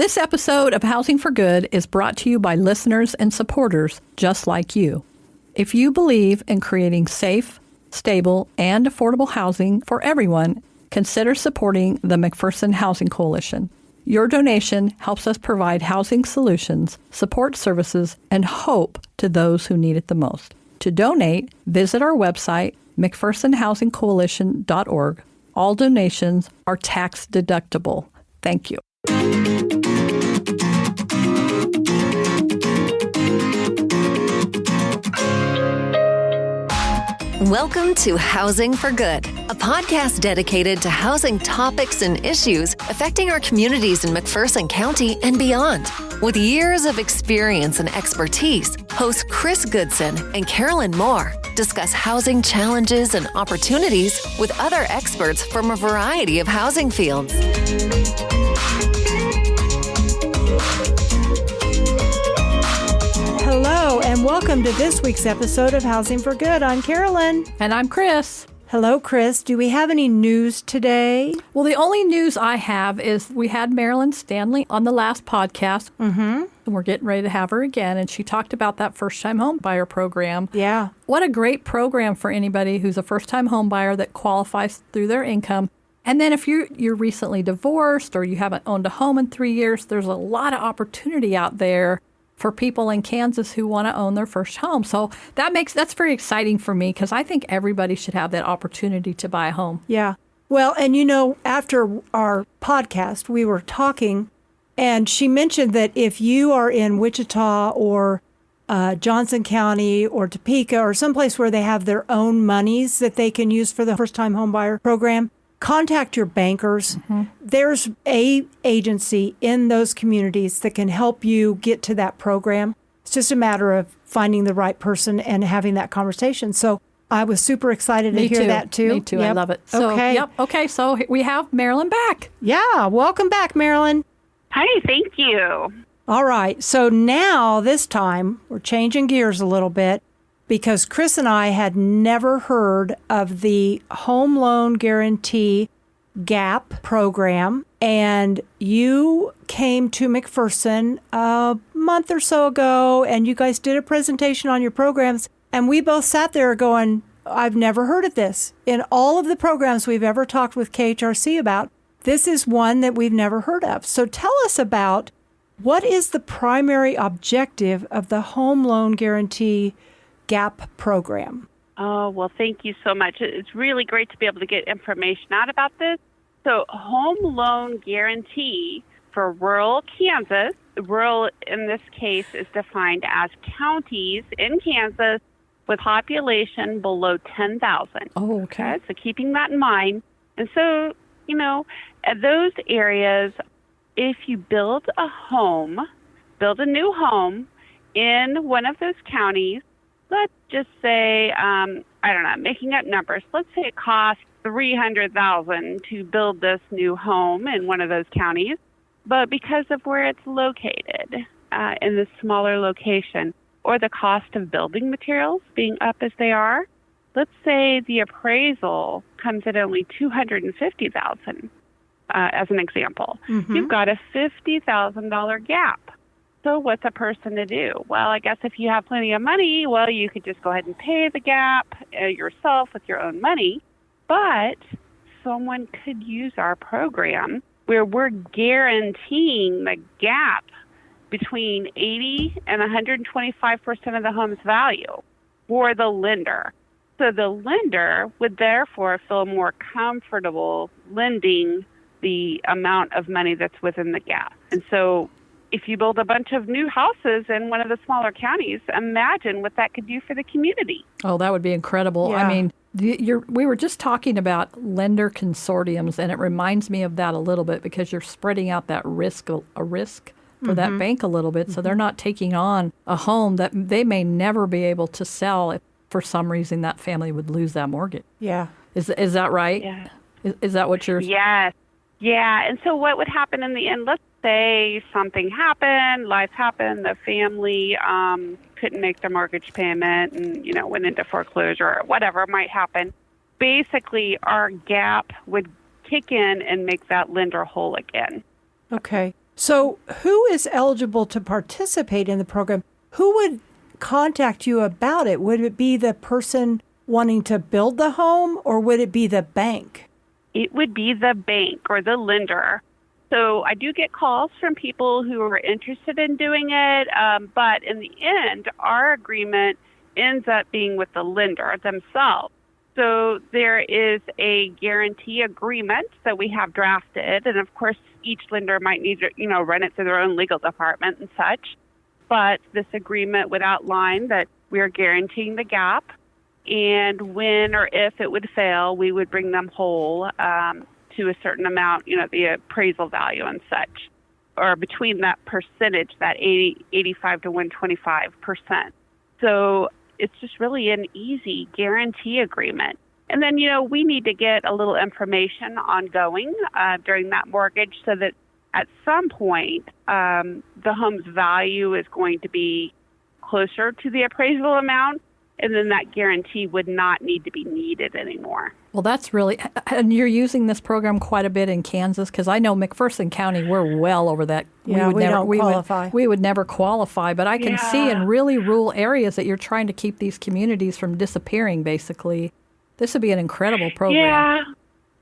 This episode of Housing for Good is brought to you by listeners and supporters just like you. If you believe in creating safe, stable, and affordable housing for everyone, consider supporting the McPherson Housing Coalition. Your donation helps us provide housing solutions, support services, and hope to those who need it the most. To donate, visit our website, McPhersonHousingCoalition.org. All donations are tax deductible. Thank you. Welcome to Housing for Good, a podcast dedicated to housing topics and issues affecting our communities in McPherson County and beyond. With years of experience and expertise, hosts Chris Goodson and Karolyn Moore discuss housing challenges and opportunities with other experts from a variety of housing fields. Hello, and welcome to this week's episode of Housing for Good. I'm Karolyn. And I'm Chris. Hello, Chris. Do we have any news today? Well, the only news I have is we had Marilyn Stanley on the last podcast. And we're getting ready to have her again. And she talked about that first-time home buyer program. Yeah. What a great program for anybody who's a first-time home buyer that qualifies through their income. And then if you're recently divorced or you haven't owned a home in 3 years, there's a lot of opportunity out there for people in Kansas who want to own their first home. So that's very exciting for me because I think everybody should have that opportunity to buy a home. Yeah. Well, and after our podcast, we were talking, and she mentioned that if you are in Wichita or Johnson County or Topeka or someplace where they have their own monies that they can use for the first-time home buyer program, contact your bankers. There's a agency in those communities that can help you get to that program. It's just a matter of finding the right person and having that conversation. So I was super excited to hear that too. Me too. Yep. I love it. So, okay. Yep. Okay. So we have Marilyn back. Yeah. Welcome back, Marilyn. Hi. Thank you. All right. So now this time we're changing gears a little bit, because Chris and I had never heard of the Home Loan Guarantee GAP program. And you came to McPherson a month or so ago, and you guys did a presentation on your programs. And we both sat there going, I've never heard of this. In all of the programs we've ever talked with KHRC about, this is one that we've never heard of. So tell us about what is the primary objective of the Home Loan Guarantee GAP program. Oh, well, thank you so much. It's really great to be able to get information out about this. So Home Loan Guarantee for rural Kansas, rural in this case is defined as counties in Kansas with population below 10,000. Oh, okay. So keeping that in mind. And so, at those areas, if you build a new home in one of those counties, let's just say, making up numbers. Let's say it costs $300,000 to build this new home in one of those counties, but because of where it's located in this smaller location, or the cost of building materials being up as they are, let's say the appraisal comes at only $250,000 as an example. You've got a $50,000 gap. So what's a person to do? Well, I guess if you have plenty of money, you could just go ahead and pay the gap yourself with your own money. But someone could use our program where we're guaranteeing the gap between 80 and 125% of the home's value for the lender. So the lender would therefore feel more comfortable lending the amount of money that's within the gap. And so if you build a bunch of new houses in one of the smaller counties, imagine what that could do for the community. Oh, that would be incredible. Yeah. I mean, we were just talking about lender consortiums, and it reminds me of that a little bit because you're spreading out that risk for that bank a little bit. So they're not taking on a home that they may never be able to sell if for some reason that family would lose that mortgage. Yeah. Is that right? Yeah. Is that what you're... Yes. Yeah. And so what would happen in the end? Let's say something happened, life happened, the family couldn't make the mortgage payment and, went into foreclosure or whatever might happen. Basically, our gap would kick in and make that lender whole again. Okay. So who is eligible to participate in the program? Who would contact you about it? Would it be the person wanting to build the home, or would it be the bank? It would be the bank or the lender. So I do get calls from people who are interested in doing it, but in the end, our agreement ends up being with the lender themselves. So there is a guarantee agreement that we have drafted, and of course, each lender might need to, run it through their own legal department and such. But this agreement would outline that we are guaranteeing the gap, and when or if it would fail, we would bring them whole to a certain amount, the appraisal value and such, or between that percentage, that 85 to 125%. So it's just really an easy guarantee agreement. And then, we need to get a little information ongoing during that mortgage so that at some point, the home's value is going to be closer to the appraisal amount, and then that guarantee would not need to be needed anymore. Well, that's really, and you're using this program quite a bit in Kansas, because I know McPherson County, we're well over that. Yeah, we don't qualify. We would never qualify, but I can see in really rural areas that you're trying to keep these communities from disappearing, basically. This would be an incredible program. Yeah.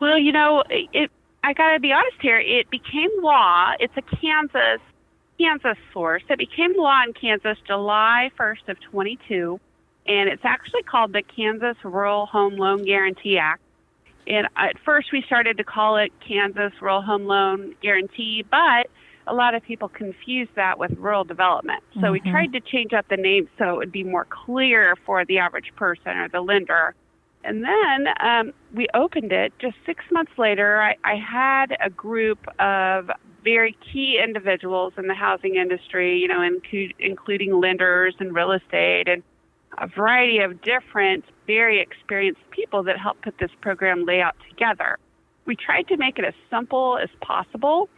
Well, I got to be honest here. It became law. It's a Kansas source. It became law in Kansas July 1st of 22. And it's actually called the Kansas Rural Home Loan Guarantee Act. And at first we started to call it Kansas Rural Home Loan Guarantee, but a lot of people confused that with rural development. So we tried to change up the name so it would be more clear for the average person or the lender. And then we opened it just 6 months later. I had a group of very key individuals in the housing industry, including lenders and real estate and a variety of different, very experienced people that helped put this program layout together. We tried to make it as simple as possible.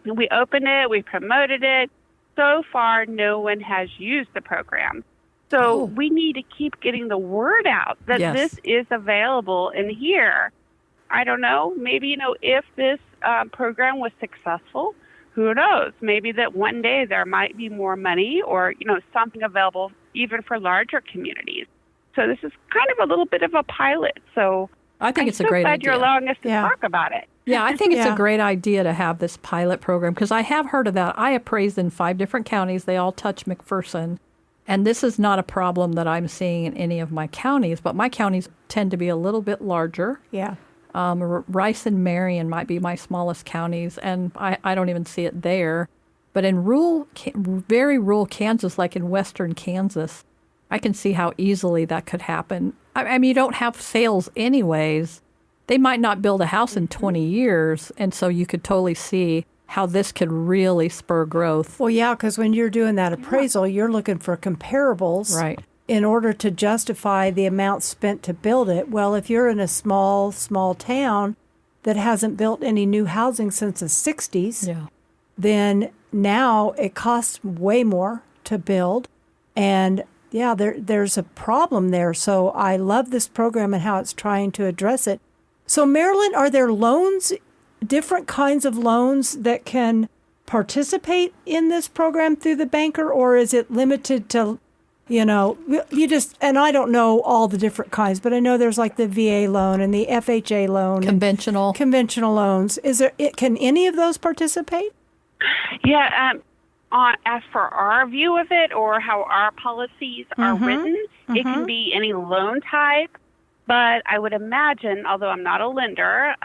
We opened it, we promoted it. So far, no one has used the program. So we need to keep getting the word out that this is available in here. I don't know, maybe, if this program was successful, who knows? Maybe that one day there might be more money or, something available even for larger communities. So this is kind of a little bit of a pilot. So I think it's a great idea. I'm so glad you're allowing us to talk about it. Yeah, I think it's a great idea to have this pilot program, because I have heard of that. I appraised in 5 different counties. They all touch McPherson. And this is not a problem that I'm seeing in any of my counties, but my counties tend to be a little bit larger. Yeah. Rice and Marion might be my smallest counties, and I don't even see it there. But in very rural Kansas, like in western Kansas, I can see how easily that could happen. I mean, you don't have sales anyways. They might not build a house in 20 years, and so you could totally see how this could really spur growth. Well, yeah, because when you're doing that appraisal, you're looking for comparables. Right. In order to justify the amount spent to build it. Well, if you're in a small town that hasn't built any new housing since the 60s, then now it costs way more to build. And there's a problem there. So I love this program and how it's trying to address it. So Marilyn, are there loans, different kinds of loans that can participate in this program through the banker, or is it limited to, and I don't know all the different kinds, but I know there's like the VA loan and the FHA loan. Conventional loans. Can any of those participate? Yeah. As for our view of it or how our policies are written, it can be any loan type. But I would imagine, although I'm not a lender,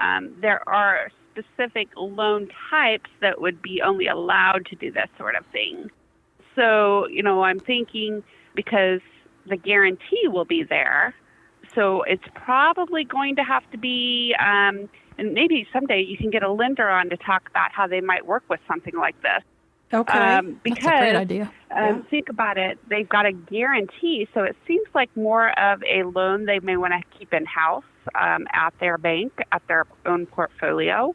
there are specific loan types that would be only allowed to do this sort of thing. So, I'm thinking, because the guarantee will be there, so it's probably going to have to be, and maybe someday you can get a lender on to talk about how they might work with something like this. Okay. Because, that's a great idea. Think about it. They've got a guarantee, so it seems like more of a loan they may want to keep in-house at their bank, at their own portfolio,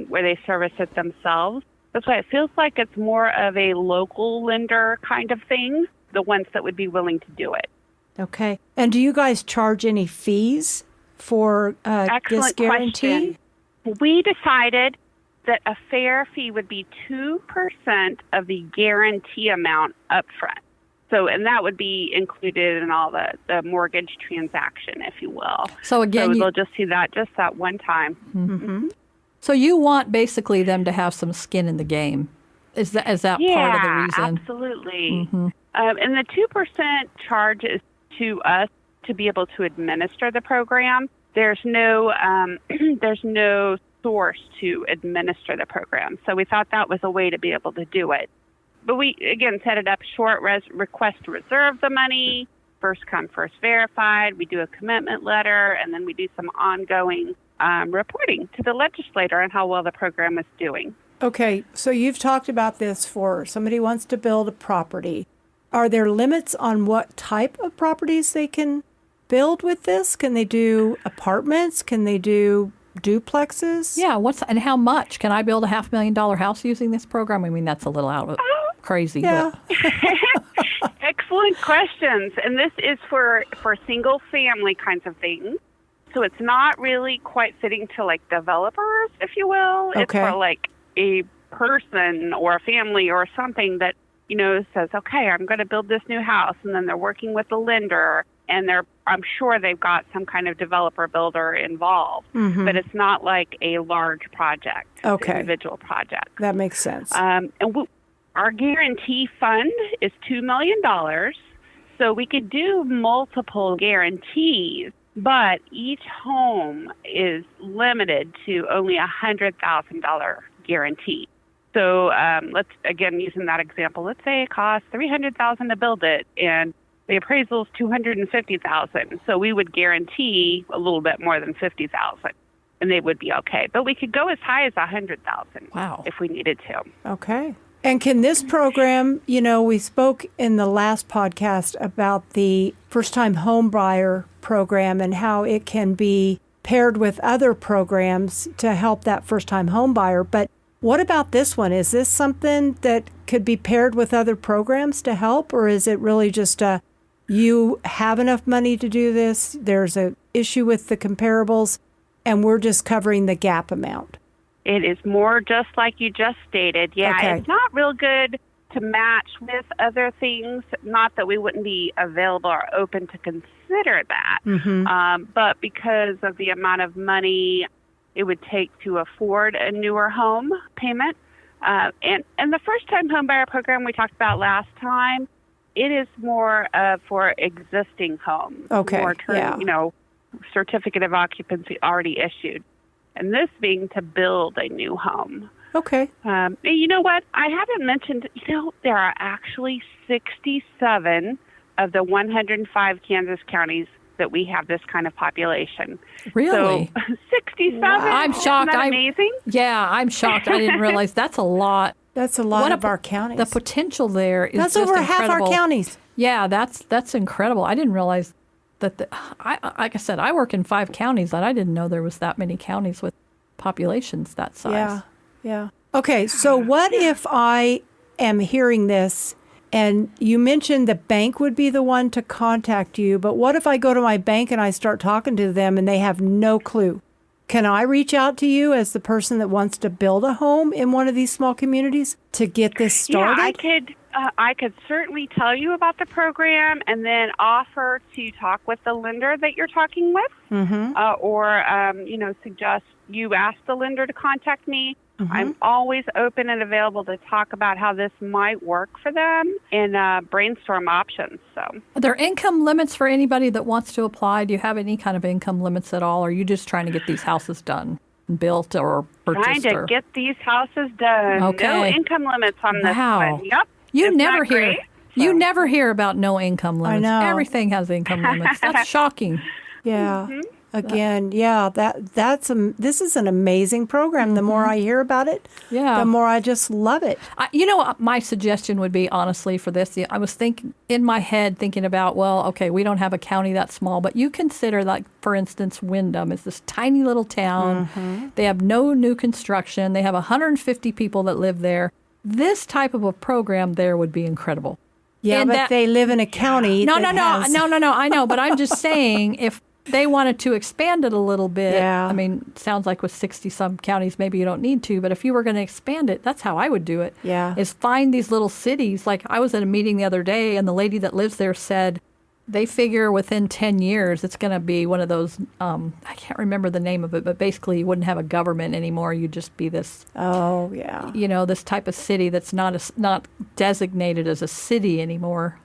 where they service it themselves. That's why it feels like it's more of a local lender kind of thing, the ones that would be willing to do it. Okay. And do you guys charge any fees for this guarantee? Question. We decided that a fair fee would be 2% of the guarantee amount up front. So, and that would be included in all the mortgage transaction, if you will. So again, they'll just see that just that one time. Mm-hmm. So you want basically them to have some skin in the game. Is that part of the reason? Absolutely. Mm-hmm. And the 2% charge is to us to be able to administer the program. There's no source to administer the program. So we thought that was a way to be able to do it. But we, again, set it up short request to reserve the money, first come, first verified. We do a commitment letter, and then we do some ongoing reporting to the legislator on how well the program is doing. Okay, so you've talked about this for somebody who wants to build a property. Are there limits on what type of properties they can build with this? Can they do apartments? Can they do duplexes? Yeah, and how much? Can I build a $500,000 house using this program? I mean, that's a little out of crazy. Yeah. But. Excellent questions. And this is for single family kinds of things. So it's not really quite fitting to like developers, if you will. Okay. It's for like a person or a family or something that, says, okay, I'm going to build this new house. And then they're working with the lender, and I'm sure they've got some kind of developer builder involved. Mm-hmm. But it's not like a large project. Okay. It's an individual project. That makes sense. And our guarantee fund is $2 million. So we could do multiple guarantees, but each home is limited to only a $100,000 guarantee. So let's, again, using that example, let's say it costs $300,000 to build it, and the appraisal is $250,000. So we would guarantee a little bit more than $50,000, and they would be okay. But we could go as high as $100,000. Wow. If we needed to. Okay. And can this program, we spoke in the last podcast about the first-time home buyer program and how it can be paired with other programs to help that first-time home buyer. But what about this one? Is this something that could be paired with other programs to help, or is it really just you have enough money to do this, there's an issue with the comparables, and we're just covering the gap amount? It is more just like you just stated. Yeah, Okay. It's not real good to match with other things. Not that we wouldn't be available or open to consider that, Mm-hmm. but because of the amount of money it would take to afford a newer home payment. And the first-time home buyer program we talked about last time, it is more for existing homes. Okay, More yeah. certificate of occupancy already issued. And this being to build a new home. Okay. And you know what? I haven't mentioned, there are actually 67 of the 105 Kansas counties that we have this kind of population. Really? So 67? Wow. I'm shocked. Isn't that amazing? Yeah, I'm shocked. I didn't realize that's a lot. That's a lot of our counties. The potential there is That's just over half incredible. our counties. Yeah, that's incredible. I didn't realize that. Like I said, I work in 5 counties, and I didn't know there was that many counties with populations that size. Yeah. Okay, so what if I am hearing this, and you mentioned the bank would be the one to contact you, but what if I go to my bank and I start talking to them and they have no clue? Can I reach out to you as the person that wants to build a home in one of these small communities to get this started? Yeah, I could certainly tell you about the program and then offer to talk with the lender that you're talking with, Mm-hmm. or suggest you ask the lender to contact me. Mm-hmm. I'm always open and available to talk about how this might work for them and brainstorm options. So, Are there income limits for anybody that wants to apply? Do you have any kind of income limits at all? Or are you just trying to get these houses done, built, or purchased? trying to get these houses done. Okay. No income limits on this Wow. one. Yep. You Isn't never that hear. great? You never hear about no income limits. know. Everything has income limits. That's shocking. Yeah. Mm-hmm. Again, this is an amazing program. The more I hear about it, Yeah. the more I just love it. My suggestion would be, honestly, for this, I was thinking about, well, okay, we don't have a county that small, but you consider, like, for instance, Windham is this tiny little town. Mm-hmm. They have no new construction. They have 150 people that live there. This type of a program there would be incredible. Yeah, And but they live in a county. No. that has- I know, but I'm just saying, they wanted to expand it a little bit. Yeah. I mean, sounds like with 60-some counties, maybe you don't need to. But if you were going to expand it, that's how I would do it. Yeah. Is find these little cities. Like I was at a meeting the other day, and the lady that lives there said they figure within 10 years it's going to be one of those, I can't remember the name of it, but basically you wouldn't have a government anymore. You'd just be this, this type of city that's not designated as a city anymore,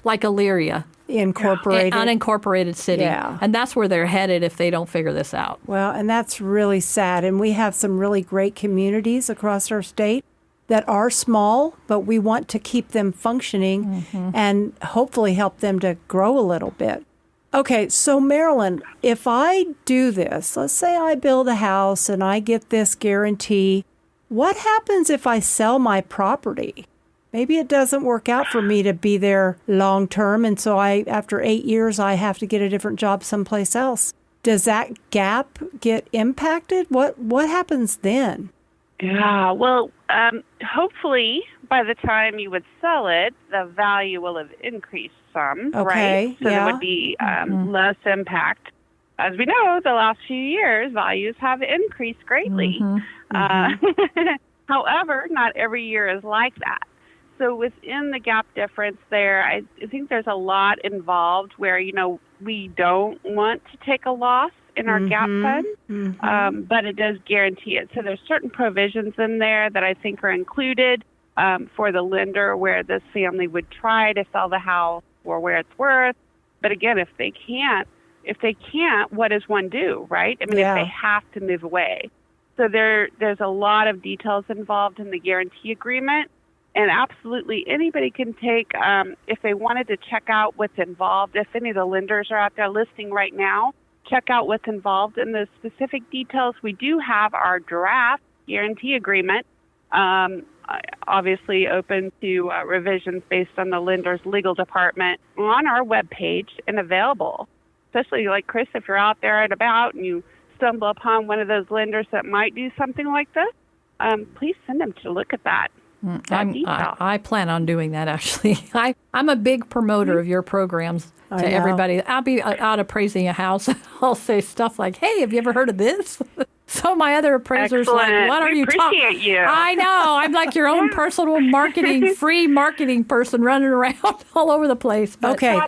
like Elyria. Incorporated. Unincorporated city. Yeah. And that's where they're headed if they don't figure this out. Well, and that's really sad. And we have some really great communities across our state that are small, but we want to keep them functioning and hopefully help them to grow a little bit. Okay, so Marilyn, if I do this, let's say I build a house and I get this guarantee, what happens if I sell my property? Maybe it doesn't work out for me to be there long term, and so after 8 years, I have to get a different job someplace else. Does that gap get impacted? What happens then? Yeah, well, hopefully by the time you would sell it, the value will have increased some, right? So there would be less impact. As we know, the last few years, values have increased greatly. However, not every year is like that. So within the gap difference there, I think there's a lot involved where, we don't want to take a loss in our gap fund, but it does guarantee it. So there's certain provisions in there that I think are included for the lender where this family would try to sell the house for where it's worth. But again, if they can't, what does one do, right? I mean, if they have to move away. So there's a lot of details involved in the guarantee agreement. And absolutely anybody can take, if they wanted to check out what's involved, if any of the lenders are out there listening right now, check out what's involved in the specific details. We do have our draft guarantee agreement, obviously open to revisions based on the lender's legal department on our webpage and available. Especially like Chris, if you're out there and about and you stumble upon one of those lenders that might do something like this, please send them to look at that. I plan on doing that, actually. I'm a big promoter of your programs to everybody. I'll be out appraising a house. I'll say stuff like, hey, have you ever heard of this? So my other appraisers like, what are you talking? Appreciate you. I know. I'm like your own personal free marketing person running around all over the place. But, okay.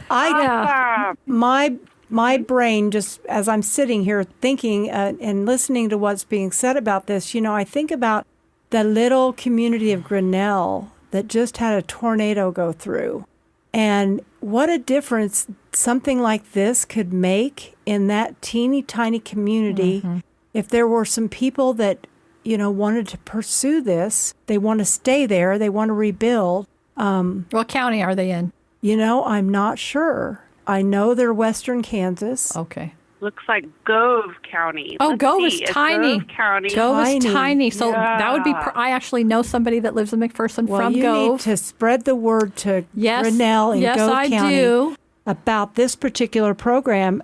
My brain, just as I'm sitting here thinking and listening to what's being said about this, I think about the little community of Grinnell that just had a tornado go through. And what a difference something like this could make in that teeny tiny community. If there were some people that, wanted to pursue this, they want to stay there, they want to rebuild. What county are they in? I'm not sure. I know they're Western Kansas. Okay. Looks like Gove County. Gove is tiny. Gove County. Gove is tiny. So that would be, I actually know somebody that lives in McPherson from Gove. You need to spread the word to Grinnell and Gove County about this particular program.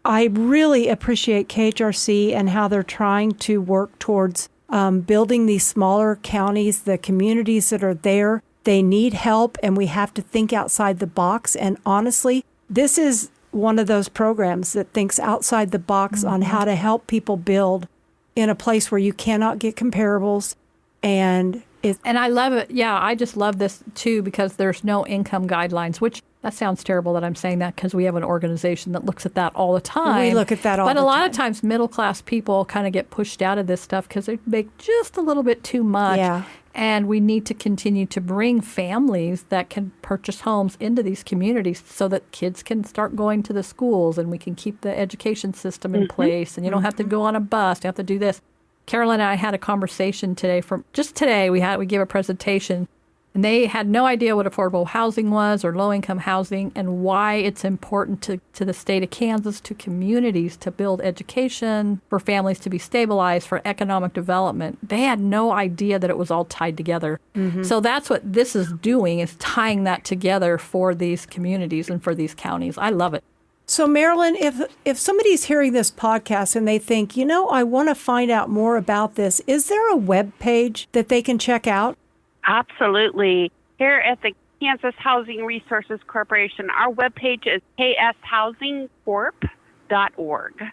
I really appreciate KHRC and how they're trying to work towards building these smaller counties, the communities that are there. They need help, and we have to think outside the box. And honestly, this is one of those programs that thinks outside the box on how to help people build in a place where you cannot get comparables. And I love it. Yeah, I just love this too because there's no income guidelines, which that sounds terrible that I'm saying that because we have an organization that looks at that all the time. We look at that all the time. But a lot of times middle class people kind of get pushed out of this stuff because they make just a little bit too much. Yeah. And we need to continue to bring families that can purchase homes into these communities so that kids can start going to the schools and we can keep the education system in place. And you don't have to go on a bus. You have to do this. Karolyn and I had a conversation today. We gave a presentation, and they had no idea what affordable housing was or low-income housing and why it's important to the state of Kansas, to communities, to build education, for families to be stabilized, for economic development. They had no idea that it was all tied together. So that's what this is doing, is tying that together for these communities and for these counties. I love it. So, Marilyn, if somebody's hearing this podcast and they think, I want to find out more about this, is there a web page that they can check out? Absolutely. Here at the Kansas Housing Resources Corporation. Our webpage is kshousingcorp.org.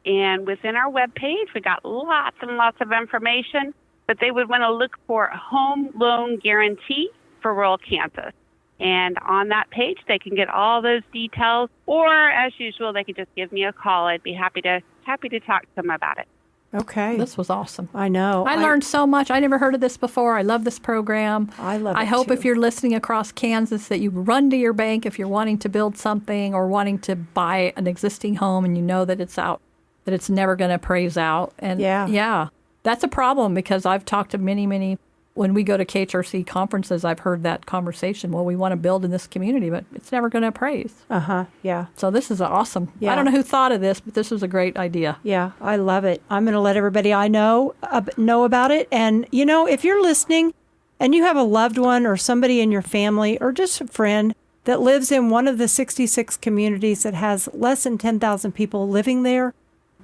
And within our webpage, we got lots and lots of information, but they would want to look for a home loan guarantee for rural Kansas. And on that page, they can get all those details, or as usual, they could just give me a call. I'd be happy to talk to them about it. Okay. This was awesome. I know. I learned so much. I never heard of this before. I love this program. I love it I hope too. if you're listening across Kansas that you run to your bank if you're wanting to build something or wanting to buy an existing home and you know that it's out, that it's never going to appraise out. And yeah, that's a problem because I've talked to many, when we go to KHRC conferences, I've heard that conversation. Well, we want to build in this community, but it's never going to appraise. Yeah. So this is awesome. Yeah. I don't know who thought of this, but this was a great idea. Yeah, I love it. I'm going to let everybody I know about it. And, you know, if you're listening and you have a loved one or somebody in your family or just a friend that lives in one of the 66 communities that has less than 10,000 people living there,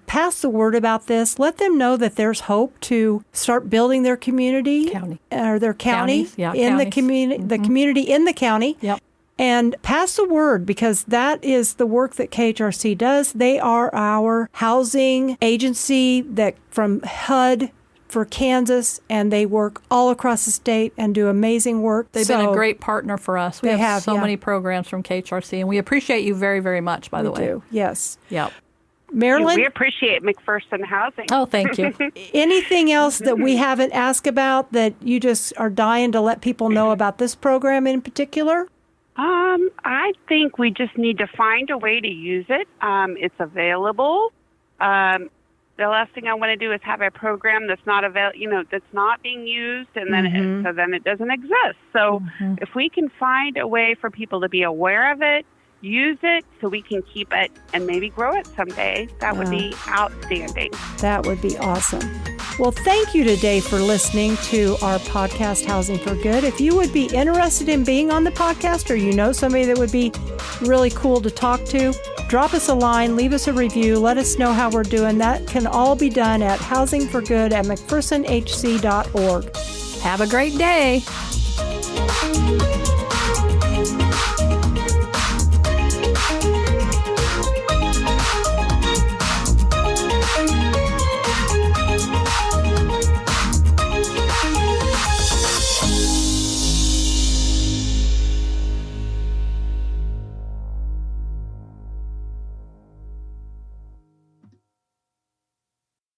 pass the word about this. Let them know that there's hope to start building their community or their county the community in the county. Yep. And pass the word because that is the work that KHRC does. They are our housing agency that from HUD for Kansas, and they work all across the state and do amazing work. They've been a great partner for us. We have so yeah. many programs from KHRC, and we appreciate you very, very much, by the way. We do, yes. Yep. Marilyn? We appreciate McPherson Housing. Oh, thank you. Anything else that we haven't asked about that you just are dying to let people know about this program in particular? I think we just need to find a way to use it. It's available. The last thing I want to do is have a program that's not that's not being used, and then then it doesn't exist. So if we can find a way for people to be aware of it, use it so we can keep it and maybe grow it someday, that would be outstanding. That would be awesome. Well, thank you today for listening to our podcast, Housing for Good. If you would be interested in being on the podcast or you know somebody that would be really cool to talk to, drop us a line, leave us a review, let us know how we're doing. That can all be done at housingforgood@mcphersonhc.org. Have a great day.